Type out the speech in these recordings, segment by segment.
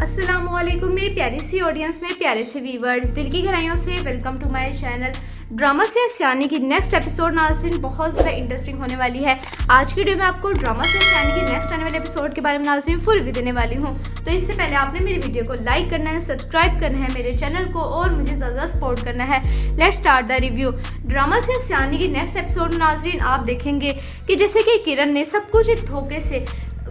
अस्सलामुअलैकुम मेरी प्यारी सी ऑडियंस में प्यारे से व्यूवर्स, दिल की गहराइयों से welcome to my channel. Drama से सियानी की नेक्स्ट एपिसोड नाज़रीन बहुत ज़्यादा इंटरेस्टिंग होने वाली है। आज की वीडियो में आपको ड्रामा से सियानी की नेक्स्ट आने वाले एपिसोड के बारे में नाज़रीन फुल रिव्यू देने वाली हूँ। तो इससे पहले आपने मेरी वीडियो को लाइक करना है, सब्सक्राइब करना है मेरे चैनल को और मुझे ज़्यादा सपोर्ट करना है। Let's start the review. Drama से सियानी की नेक्स्ट एपिसोड में नाज़रीन आप देखेंगे कि जैसे कि किरण ने सब कुछ एक धोखे से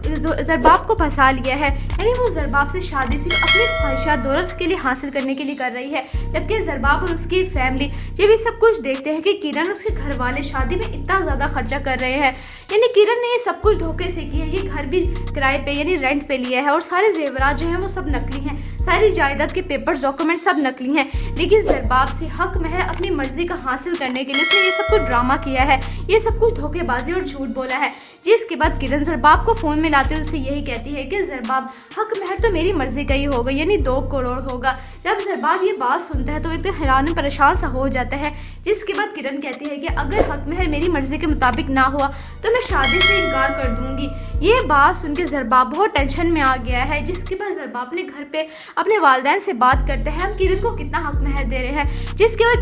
ज़रबाब को फंसा लिया है, यानी वो ज़रबाब से शादी सिर्फ अपनी ख्वाहिशात दौलत के लिए हासिल करने के लिए कर रही है, जबकि ज़रबाब और उसकी फैमिली ये भी सब कुछ देखते हैं कि किरण उसके घर वाले शादी में इतना ज़्यादा खर्चा कर रहे हैं। यानी किरण ने ये सब कुछ धोखे से किया है। ये घर भी किराए पे यानी रेंट पे लिया है और सारे जेवरात जो हैं वो सब नकली हैं, सारी जायदाद के पेपर डॉक्यूमेंट सब नकली हैं। लेकिन ज़रबाब से हक महर अपनी मर्जी का हासिल करने के लिए उसने ये सब कुछ ड्रामा किया है, ये सब कुछ धोखेबाजी और झूठ बोला है। जिसके बाद किरण ज़रबाब को फ़ोन में लाते हुए उससे यही कहती है कि ज़रबाब हक महर तो मेरी मर्जी का ही होगा, यानी 2 करोड़ होगा। जब ज़रबाब ये बात सुनता है तो एकदम हैरान परेशान सा हो जाता है। जिसके बाद किरण कहती है कि अगर हक महर मेरी मर्जी के मुताबिक ना हुआ तो मैं शादी से इनकार कर दूंगी। ये बात सुन के ज़रबाब बहुत टेंशन में आ गया है। जिसके बाद ज़रबाब अपने घर पे अपने वालिदैन से बात करते हैं, हम किरण को कितना हक महर दे रहे हैं। जिसके बाद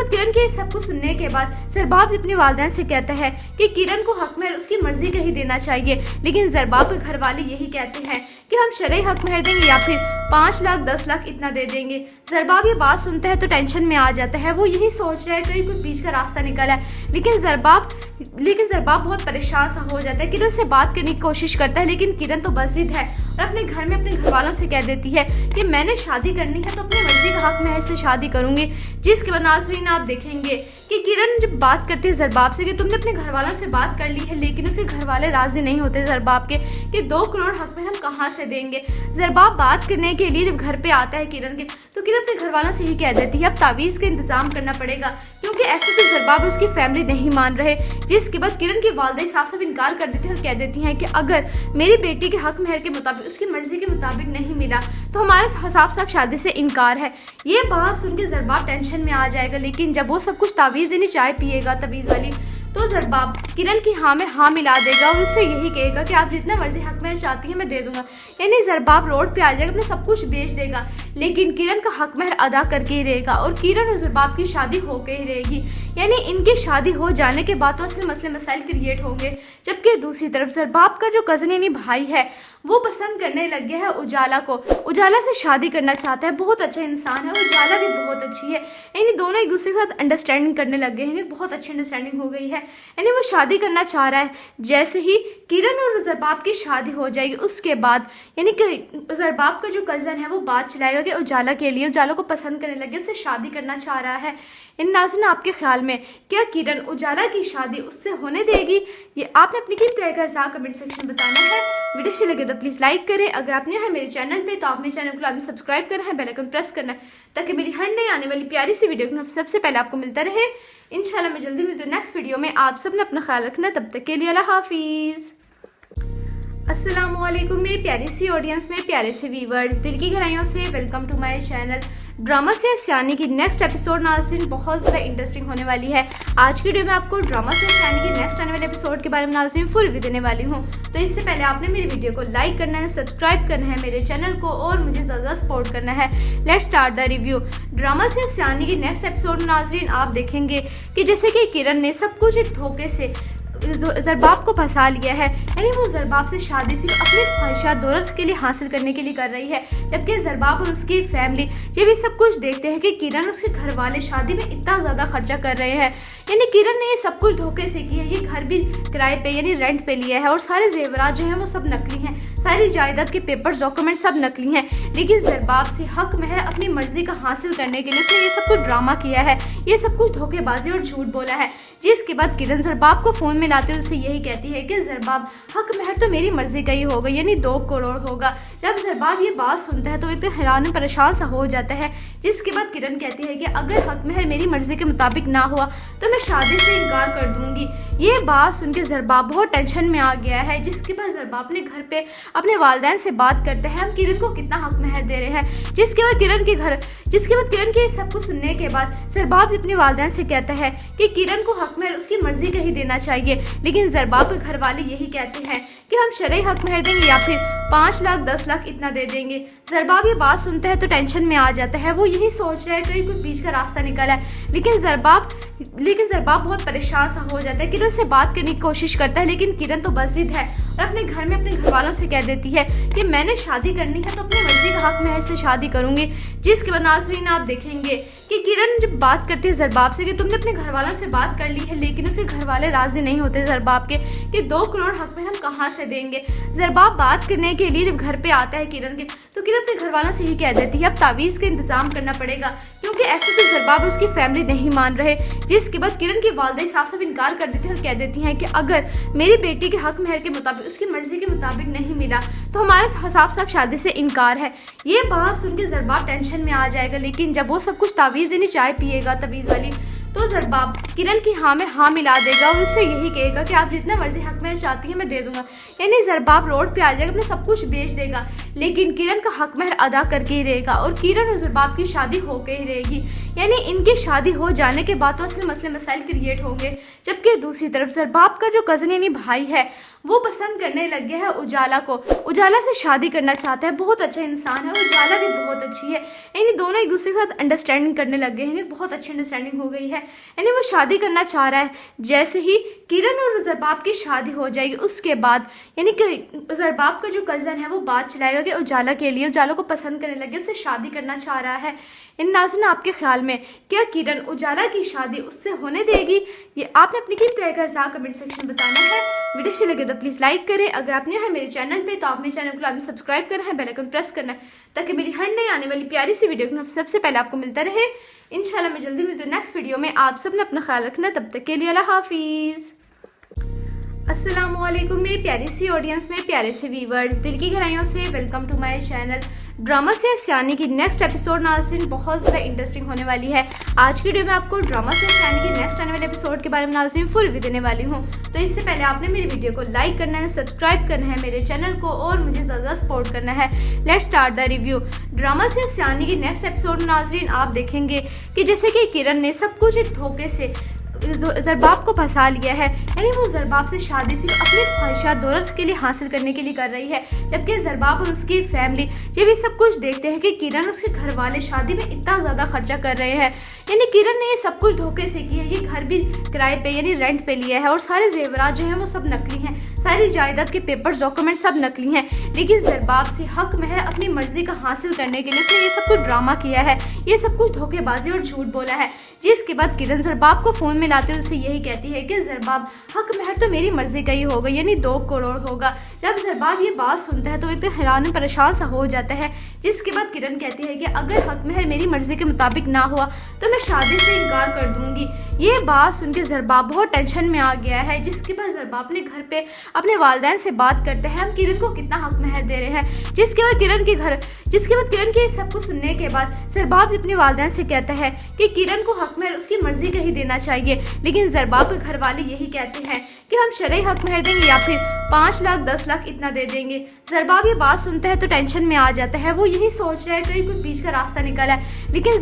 किरण के सब कुछ सुनने के बाद ज़रबाब अपने वालिदैन से कहता है कि किरण को हक महर उसकी मर्जी का ही देना चाहिए। लेकिन ज़रबाब के घर वाले यही कहते हैं कि हम शरई हक महर देंगे या फिर 5 लाख 10 लाख इतना दे देंगे। ज़रबाब ये बात सुनता है तो टेंशन में आ जाता है। वो यही सोच रहा है कहीं कोई बीच का रास्ता निकला है। लेकिन ज़रबाब बहुत परेशान सा हो जाता है। किरण से बात करने की कोशिश करता है, लेकिन किरण तो बज़िद है और अपने घर में अपने घर वालों से कह देती है कि मैंने शादी करनी है तो अपनी मर्जी का हक महर से शादी करूंगी। जिसके बाद नाज़रीन आप देखेंगे कि किरण जब बात करती है ज़रबाब से कि तुमने अपने घर वालों से बात कर ली है, लेकिन उसके घर वाले राज़ी नहीं होते ज़रबाब के कि 2 करोड़ हक महर हम कहाँ से देंगे। ज़रबाब बात करने के लिए जब घर पे आता है किरण के, तो किरण अपने घर वालों से ही कह देती है अब तावीज़ का इंतज़ाम करना पड़ेगा, क्योंकि ऐसे तो ज़रबाब और उसकी फैमिली नहीं मान रहे। जिसके बाद किरण की वालिदा साफ साफ इनकार कर देती है और कह देती हैं कि अगर मेरी बेटी के हक महर के मुताबिक उसकी मर्जी के मुताबिक नहीं मिला तो हमारे साफ साफ शादी से इनकार है। ये बात सुन के ज़रबाब टेंशन में आ जाएगा। लेकिन जब वो सब कुछ तावीज़ यानी चाय पिएगा तवीज़ वाली, तो ज़रबाब किरण की हाँ में हाँ मिला देगा और उससे यही कहेगा कि आप जितना मर्जी हक महर चाहती हैं मैं दे दूंगा। यानी ज़रबाब रोड पे आ जाएगा, अपने सब कुछ बेच देगा, लेकिन किरण का हक महर अदा करके ही रहेगा और किरण और ज़रबाब की शादी होके ही रहेगी। यानी इनकी शादी हो जाने के बाद तो असली मसले मसाइल क्रिएट होंगे। जबकि दूसरी तरफ ज़रबाब का जो कज़न यानी भाई है वो पसंद करने लग गया है उजाला को, उजाला से शादी करना चाहता है। बहुत अच्छा इंसान है, उजाला भी बहुत अच्छी है। यानी दोनों एक दूसरे के साथ अंडरस्टैंडिंग करने लग गए हैं, बहुत अच्छी अंडरस्टैंडिंग हो गई है। यानी वो शादी करना चाह रहा है। जैसे ही किरण और ज़रबाब की शादी हो जाएगी उसके बाद यानी कि ज़रबाब का जो कज़न है वो बात चलाएगा कि उजाला के लिए, उजाला को पसंद करने लगे, उससे शादी करना चाह रहा है। इन नाज़रीन आपके ख्याल में क्या किरण उजाला की शादी उससे होने देगी? ये आपने अपनी कीमती राय का हिसाब कमेंट सेक्शन में बताना है। वीडियो अच्छी लगे तो प्लीज़ लाइक करें। अगर आप नए हैं मेरे चैनल पे तो आप मेरे चैनल को लाजमी सब्सक्राइब करना है, बेल आइकन प्रेस करना है, ताकि मेरी हर नई आने वाली प्यारी सी वीडियो सबसे पहले आपको मिलता रहे। इंशाल्लाह मैं जल्दी मिलती हूँ नेक्स्ट वीडियो में। आप सब ने अपना ख्याल रखना। तब तक के लिए अल्लाह हाफिज़। अस्सलामुअलैकुम मेरी प्यारी सी ऑडियंस में प्यारे से व्यूवर्स, दिल की गहराइयों से welcome to my channel. Drama से सियानी की नेक्स्ट एपिसोड नाज़रीन बहुत ज़्यादा इंटरेस्टिंग होने वाली है। आज की वीडियो में आपको ड्रामा से सियानी की नेक्स्ट आने वाले एपिसोड के बारे में नाज़रीन फुल रिव्यू देने वाली हूँ। तो इससे पहले आपने मेरी वीडियो को लाइक करना है, सब्सक्राइब करना है मेरे चैनल को और मुझे ज़्यादा सपोर्ट करना है। Let's start the review. Drama से सियानी की नेक्स्ट एपिसोड में नाज़रीन आप देखेंगे कि जैसे कि किरण ने सब कुछ एक धोखे से ज़रबाब को फंसा लिया है, यानी वो ज़रबाब से शादी सिर्फ अपनी ख्वाहिशात दौलत के लिए हासिल करने के लिए कर रही है, जबकि ज़रबाब और उसकी फैमिली ये भी सब कुछ देखते हैं कि किरण उसके घर वाले शादी में इतना ज़्यादा खर्चा कर रहे हैं। यानी किरण ने ये सब कुछ धोखे से किया है। ये घर भी किराए पे यानी रेंट पे लिया है और सारे जेवरात जो हैं वो सब नकली हैं, सारी जायदाद के पेपर डॉक्यूमेंट सब नकली हैं। लेकिन ज़रबाब से हक महर अपनी मर्जी का हासिल करने के लिए उसने ये सब कुछ ड्रामा किया है, ये सब कुछ धोखेबाजी और झूठ बोला है। जिसके बाद किरण ज़रबाब को फ़ोन में लाते हुए उससे यही कहती है कि ज़रबाब हक महर तो मेरी मर्जी का ही होगा, यानी 2 करोड़ होगा। जब ज़रबाब ये बात सुनता है तो एकदम हैरान परेशान सा हो जाता है। जिसके बाद किरण कहती है कि अगर हक महर मेरी मर्जी के मुताबिक ना हुआ तो मैं शादी से इनकार कर दूंगी। ये बात सुन के ज़रबाब बहुत टेंशन में आ गया है। जिसके बाद ज़रबाब अपने घर पे अपने वालिदैन से बात करते हैं, हम किरण को कितना हक महर दे रहे हैं। जिसके बाद किरण के सब कुछ सुनने के बाद ज़रबाब अपने वालिदैन से कहता है कि किरण को हक महर उसकी मर्जी का ही देना चाहिए। लेकिन ज़रबाब के घर वाले यही कहते हैं कि हम शरई हक महर देंगे या फिर 5 लाख 10 लाख लाख इतना दे देंगे। ज़रबाब ये बात सुनता है तो टेंशन में आ जाता है। वो यही सोच रहा है कहीं कोई बीच का रास्ता निकला है, लेकिन ज़रबाब बहुत परेशान सा हो जाता है। किरण से बात करने की कोशिश करता है, लेकिन किरण तो बज़िद है और अपने घर में अपने घर वालों से कह देती है कि मैंने शादी करनी है तो अपनी मर्जी का हक महर से शादी करूंगी। जिसके बाद नाज़रीन आप देखेंगे कि किरण जब बात करती है ज़रबाब से कि तुमने अपने घर वालों से बात कर ली है, लेकिन उसके घर वाले राज़ी नहीं होते ज़रबाब के कि 2 करोड़ हक में हम कहाँ से देंगे। ज़रबाब बात करने के लिए जब घर पे आता है किरण के, तो किरण अपने घर वालों से ही कह देती है अब तावीज़ का इंतज़ाम करना पड़ेगा, क्योंकि ऐसे तो ज़रबाब और उसकी फैमिली नहीं मान रहे। जिसके बाद किरण की वालदा साफ साफ इनकार कर देती है और कह देती हैं कि अगर मेरी बेटी के हक महर के मुताबिक उसकी मर्जी के मुताबिक नहीं मिला तो हमारा साफ साफ शादी से इनकार है। ये बात सुन के ज़रबाब टेंशन में आ जाएगा, लेकिन जब वो सब कुछ तावीज़ यानी चाय पिएगा तवीज़ वाली, तो ज़रबाब किरण की हाँ में हाँ मिला देगा और उससे यही कहेगा कि आप जितना मर्जी हक महर चाहती है मैं दे दूंगा। यानी ज़रबाब रोड पे आ जाएगा, अपने सब कुछ बेच देगा, लेकिन किरण का हक महर अदा करके ही रहेगा और किरण और ज़रबाब की शादी होके ही रहेगी। यानी इनकी शादी हो जाने के बाद तो असली मसले मसाइल क्रिएट होंगे। जबकि दूसरी तरफ ज़रबाब का जो कज़न यानी भाई है वो पसंद करने लग गया है उजाला को, उजाला से शादी करना चाहता है। बहुत अच्छा इंसान है, उजाला भी बहुत अच्छी है। यानी दोनों एक दूसरे के साथ अंडरस्टैंडिंग करने लग गए हैं, बहुत अच्छी अंडरस्टैंडिंग हो गई है। यानी वो शादी करना चाह रहा है। जैसे ही किरण और ज़रबाब की शादी हो जाएगी उसके बाद यानी कि ज़रबाब का जो कज़न है वो बात चलाएगा कि उजाला के लिए, उजाला को पसंद करने लगे, उससे शादी करना चाह रहा है। इन नाज़रीन आपके ख्याल में क्या किरण उजाला की शादी उससे होने देगी? ये आपने अपनी कीमती राय का हिसाब कमेंट सेक्शन में बताना है। वीडियो अच्छी लगे तो प्लीज़ लाइक करें। अगर आप नए हैं मेरे चैनल पे तो आप मेरे चैनल को लाजमी सब्सक्राइब करना है, बेल आइकन प्रेस करना है, ताकि मेरी हर नई आने वाली प्यारी सी वीडियो सबसे पहले आपको मिलता रहे। इंशाल्लाह मैं जल्दी मिलती हूँ नेक्स्ट वीडियो में। आप सब ने अपना ख्याल रखना, तब तक के लिए अल्लाह हाफिज़। अस्सलामुअलैकुम मेरी प्यारी सी ऑडियंस में प्यारे से व्यूअर्स, दिल की गहराइयों से welcome to my channel. Drama से आसियानी की नेक्स्ट एपिसोड नाज़रीन बहुत ज़्यादा इंटरेस्टिंग होने वाली है। आज की वीडियो में आपको ड्रामा से आसियानी की नेक्स्ट आने वाले एपिसोड के बारे में नाज़रीन फुल रिव्यू देने वाली हूँ। तो इससे पहले आपने मेरी वीडियो को लाइक करना है, सब्सक्राइब करना है मेरे चैनल को और मुझे ज़्यादा सपोर्ट करना है। Let's start the review. Drama से आसियानी की नेक्स्ट एपिसोड में नाज़रीन आप देखेंगे कि जैसे कि किरण ने सब कुछ एक धोखे से ज़रबाब को फंसा लिया है। यानी वो ज़रबाब से शादी सिर्फ अपनी ख्वाहिशात दौलत के लिए हासिल करने के लिए कर रही है, जबकि ज़रबाब और उसकी फैमिली ये भी सब कुछ देखते हैं कि किरण और उसके घर वाले शादी में इतना ज़्यादा खर्चा कर रहे हैं। यानी किरण ने ये सब कुछ धोखे से किया है। ये घर भी किराए पे यानी रेंट पे लिया है और सारे जेवरात जो हैं वो सब नकली हैं, सारी जायदाद के पेपर्स डॉक्यूमेंट सब नकली हैं। लेकिन ज़रबाब से हक महर अपनी मर्जी का हासिल करने के लिए उसने ये सब कुछ ड्रामा किया है, ये सब कुछ धोखेबाजी और झूठ बोला है। जिसके बाद किरण ज़रबाब को फ़ोन में लाते हुए उससे यही कहती है कि ज़रबाब हक महर तो मेरी मर्जी का ही होगा, यानी 2 करोड़ होगा। जब ज़रबाब ये बात सुनता है तो एक तो हैरान परेशान सा हो जाता है। जिसके बाद किरण कहती है कि अगर हक महर मेरी मर्जी के मुताबिक ना हुआ तो मैं शादी से इनकार कर दूंगी। ये बात सुन के ज़रबाब बहुत टेंशन में आ गया है। जिसके बाद ज़रबाब अपने घर पे अपने वालिदैन से बात करते हैं हम किरण को कितना हक महर दे रहे हैं। जिसके बाद किरण के सब कुछ सुनने के बाद ज़रबाब अपने वालिदैन से कहता है कि किरण को हक महर उसकी मर्जी का ही देना चाहिए। लेकिन ज़रबाब के घर वाले यही कहते हैं कि हम शरई हक महर देंगे या फिर 5 लाख 10 लाख इतना दे देंगे। ज़रबाब ये बात सुनता है तो टेंशन में आ जाता है। वो यही सोच रहा है कहीं कोई बीच का रास्ता निकला है, लेकिन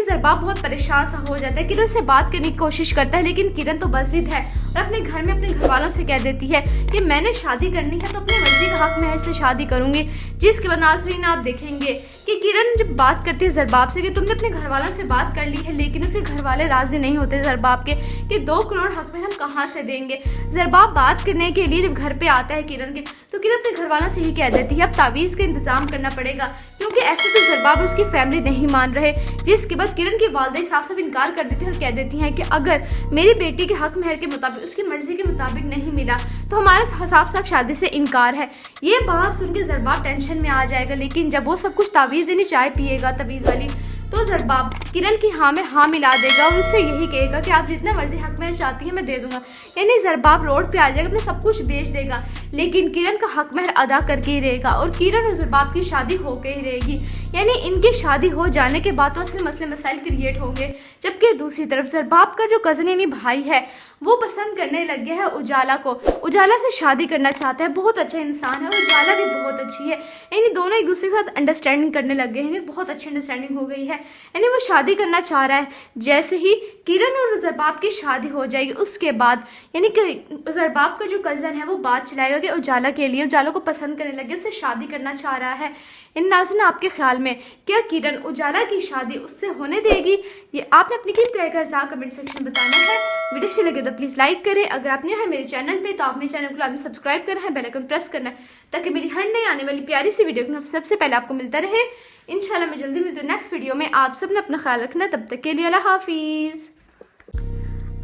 ज़रबाब बहुत परेशान सा हो जाता है। किरण से बात करने की कोशिश करता है, लेकिन किरण तो बज़िद है और अपने घर में अपने घर वालों से कह देती है कि मैंने शादी करनी है तो अपनी मर्जी का हक महर से शादी करूंगी। जिसके बाद नाज़रीन आप देखेंगे कि किरण जब बात करती है ज़रबाब से कि तुमने अपने घर वालों से बात कर ली है, लेकिन उसके घर वाले राज़ी नहीं होते ज़रबाब के कि 2 करोड़ हक में हम कहाँ से देंगे। ज़रबाब बात करने के लिए जब घर पे आता है किरण के, तो किरण अपने घर वालों से ही कह देती है अब तावीज़ का इंतज़ाम करना पड़ेगा, क्योंकि ऐसे तो ज़रबाब और उसकी फैमिली नहीं मान रहे। जिसके बाद किरण की वालदा साफ साफ इनकार कर देती है और कह देती हैं कि अगर मेरी बेटी के हक महर के मुताबिक उसकी मर्जी के मुताबिक नहीं मिला तो हमारा साफ साफ शादी से इनकार है। ये बात सुन के ज़रबाब टेंशन में आ जाएगा, लेकिन जब वो सब कुछ तावीज़ यानी चाय पिएगा तवीज़ वाली, तो ज़रबाब किरण की हाँ में हाँ मिला देगा और उससे यही कहेगा कि आप जितना मर्जी हक महर चाहती हैं मैं दे दूंगा। यानी ज़रबाब रोड पे आ जाएगा, अपने सब कुछ बेच देगा, लेकिन किरण का हक महर अदा करके ही रहेगा और किरण और ज़रबाब की शादी होके ही रहेगी। यानी इनकी शादी हो जाने के बाद तो असली मसले मसाइल क्रिएट होंगे। जबकि दूसरी तरफ ज़रबाब का जो कज़न यानी भाई है वो पसंद करने लग गया है उजाला को, उजाला से शादी करना चाहता है। बहुत अच्छा इंसान है, उजाला भी बहुत अच्छी है, यानी दोनों एक दूसरे के साथ अंडरस्टैंडिंग करने लग गए हैं, बहुत अच्छी अंडरस्टैंडिंग हो गई है। यानी वो शादी करना चाह रहा है। जैसे ही किरण और ज़रबाब की शादी हो जाएगी उसके बाद यानी कि ज़रबाब का जो कज़न है वो बात चलाएगा कि उजाला के लिए, उजाला को पसंद करने लगे, उससे शादी करना चाह रहा है। इन नाज़रीन, आपके ख्याल में क्या किरण उजाला की शादी उससे होने देगी? ये आपने अपनी कीमती राय का इज़हार कमेंट सेक्शन में बताना है। वीडियो अच्छी लगे तो प्लीज़ लाइक करें। अगर आप नए हैं मेरे चैनल पे तो आप मेरे चैनल को लाजमी सब्सक्राइब करना है, बेल आइकन प्रेस करना है ताकि मेरी हर नई आने वाली प्यारी सी वीडियो सबसे पहले आपको मिलता रहे। इंशाल्लाह मैं जल्दी मिलती हूँ नेक्स्ट वीडियो में। आप सब ने अपना ख्याल रखना, तब तक के लिए अल्लाह हाफिज़।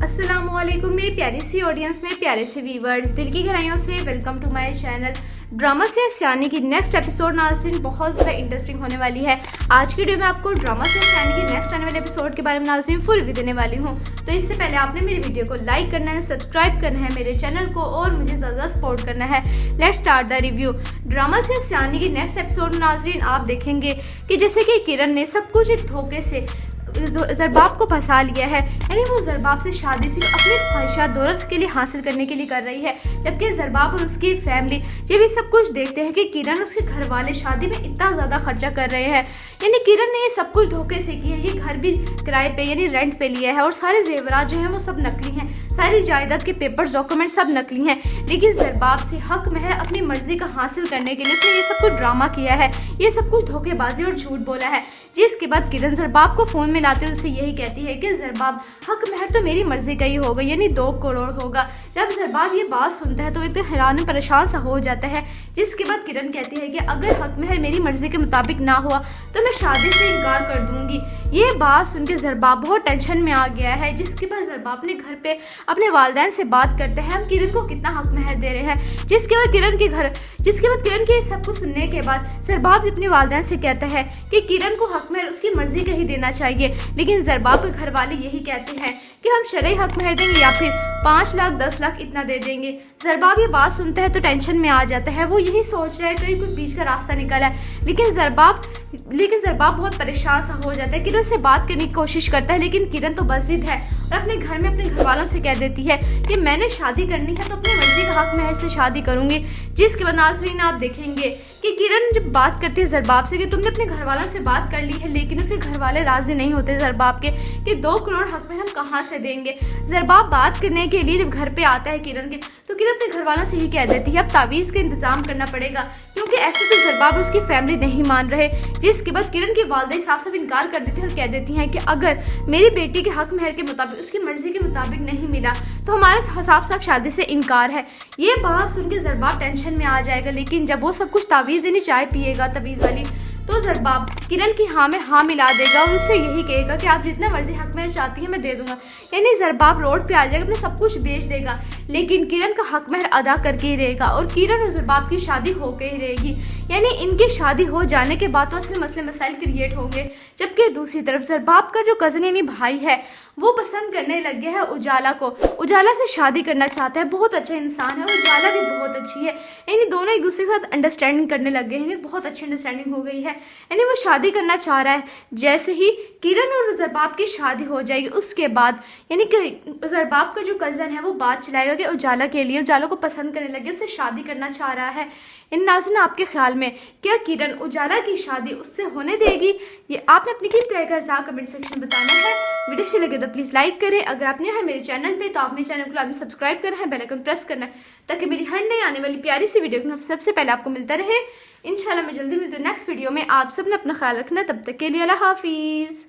अस्सलामुअलैकुम मेरी प्यारी सी ऑडियंस में प्यारे से व्यूवर्स, दिल की गहराइयों से welcome to my channel. Drama से सियानी की नेक्स्ट एपिसोड नाज़रीन बहुत ज़्यादा इंटरेस्टिंग होने वाली है। आज की वीडियो में आपको ड्रामा से सियानी की नेक्स्ट आने वाले एपिसोड के बारे में नाज़रीन फुल रिव्यू देने वाली हूँ। तो इससे पहले आपने मेरी वीडियो को लाइक करना है, सब्सक्राइब करना है मेरे चैनल को और मुझे ज़्यादा सपोर्ट करना है। Let's start the review. Drama से सियानी की नेक्स्ट एपिसोड में नाज़रीन आप देखेंगे कि जैसे कि किरण ने सब कुछ एक धोखे से ज़रबाब को फंसा लिया है, यानी वो ज़रबाब से शादी सिर्फ अपनी ख्वाहिशात दौलत के लिए हासिल करने के लिए कर रही है। जबकि ज़रबाब और उसकी फैमिली ये भी सब कुछ देखते हैं कि किरण उसके घर वाले शादी में इतना ज़्यादा खर्चा कर रहे हैं। यानी किरण ने ये सब कुछ धोखे से किया है। ये घर भी किराए पे यानी रेंट पे लिया है और सारे जेवरात जो हैं वो सब नकली हैं, सारी जायदाद के पेपर्स डॉक्यूमेंट सब नकली हैं। लेकिन ज़रबाब से हक महर अपनी मर्जी का हासिल करने के लिए उसने ये सब कुछ ड्रामा किया है, ये सब कुछ धोखेबाजी और झूठ बोला है। जिसके बाद किरण ज़रबाब को फ़ोन में लाते हुए उससे यही कहती है कि ज़रबाब हक महर तो मेरी मर्जी का ही होगा, यानी 2 करोड़ होगा। जब ज़रबाब ये बात सुनता है तो इतना हैरान परेशान सा हो जाता है। जिसके बाद किरण कहती है कि अगर हक महर मेरी मर्जी के मुताबिक ना हुआ तो मैं शादी से इनकार कर दूंगी। ये बात सुन के ज़रबाब बहुत टेंशन में आ गया है। जिसके बाद ज़रबाब अपने घर पे अपने वालिदैन से बात करते हैं, हम किरण को कितना हक महर दे रहे हैं। जिसके बाद किरण के सब कुछ सुनने के बाद ज़रबाब अपने वालिदैन से कहता है कि किरण को हक महर उसकी मर्जी का ही देना चाहिए। लेकिन ज़रबाब के घर वाले यही कहते हैं कि हम शरई हक महर देंगे या फिर 5 लाख 10 लाख इतना दे देंगे। ज़रबाब ये बात सुनता है तो टेंशन में आ जाता है। वो यही सोच रहा है कहीं कोई बीच का रास्ता निकला है। लेकिन ज़रबाब बहुत परेशान सा हो जाता है। किरण से बात करने की कोशिश करता है लेकिन किरण तो बज़िद है और अपने घर में अपने घर वालों से कह देती है कि मैंने शादी करनी है तो अपनी मर्जी का हक महर से शादी करूंगी। जिसके बाद नाज़रीन आप देखेंगे कि किरण जब बात करती है ज़रबाब से कि तुमने अपने घर वालों से बात कर ली है, लेकिन उसके घर वाले राज़ी नहीं होते ज़रबाब के कि 2 करोड़ हक महर हम कहाँ से देंगे। ज़रबाब बात करने के लिए जब घर पे आता है किरण के, तो किरण अपने घर वालों से ही कह देती है अब तावीज़ का इंतज़ाम करना पड़ेगा, क्योंकि ऐसे तो ज़रबाब और उसकी फैमिली नहीं मान रहे। जिसके बाद किरण की वालिदा साफ साफ इनकार कर देती है और कह देती हैं कि अगर मेरी बेटी के हक महर के मुताबिक उसकी मर्जी के मुताबिक नहीं मिला तो हमारा साफ साफ शादी से इनकार है। ये बात सुन के ज़रबाब टेंशन में आ जाएगा। लेकिन जब वो सब कुछ तावीज़ यानी चाय पिएगा तवीज़ वाली, तो ज़रबाब किरण की हाँ में हाँ मिला देगा और उससे यही कहेगा कि आप जितना मर्जी हक महर चाहती हैं मैं दे दूंगा। यानी ज़रबाब रोड पे आ जाएगा, अपने सब कुछ बेच देगा, लेकिन किरण का हक महर अदा करके ही रहेगा और किरण और ज़रबाब की शादी होके ही रहेगी। यानी इनकी शादी हो जाने के बाद तो असली मसले मसाइल क्रिएट होंगे। जबकि दूसरी तरफ ज़रबाब का जो कज़न यानी भाई है वो पसंद करने लग गया है उजाला को, उजाला से शादी करना चाहता है। बहुत अच्छा इंसान है, उजाला भी बहुत अच्छी है, यानी दोनों एक दूसरे के साथ अंडरस्टैंडिंग करने लग गए हैं, बहुत अच्छी अंडरस्टैंडिंग हो गई है। यानी वो शादी करना चाह रहा है। जैसे ही किरण और ज़रबाब की शादी हो जाएगी उसके बाद यानी कि ज़रबाब का जो कज़न है वो बात चलाएगा कि उजाला के लिए, उजाला को पसंद करने लगे, उससे शादी करना चाह रहा है। इन नाज़रीन, आपके ख्याल में क्या किरण उजाला की शादी उससे होने देगी? ये आपने अपनी कीमती राय का इज़हार कमेंट सेक्शन में बताना है। वीडियो अच्छी लगे तो प्लीज़ लाइक करें। अगर आप नए हैं मेरे चैनल पे तो आप मेरे चैनल को लाजमी सब्सक्राइब करना है, बेल आइकन प्रेस करना है ताकि मेरी हर नई आने वाली प्यारी सी वीडियो सबसे पहले आपको मिलता रहे। इंशाल्लाह मैं जल्दी मिलती हूँ नेक्स्ट वीडियो में। आप सब ने अपना ख्याल रखना, तब तक के लिए अल्लाह हाफिज़।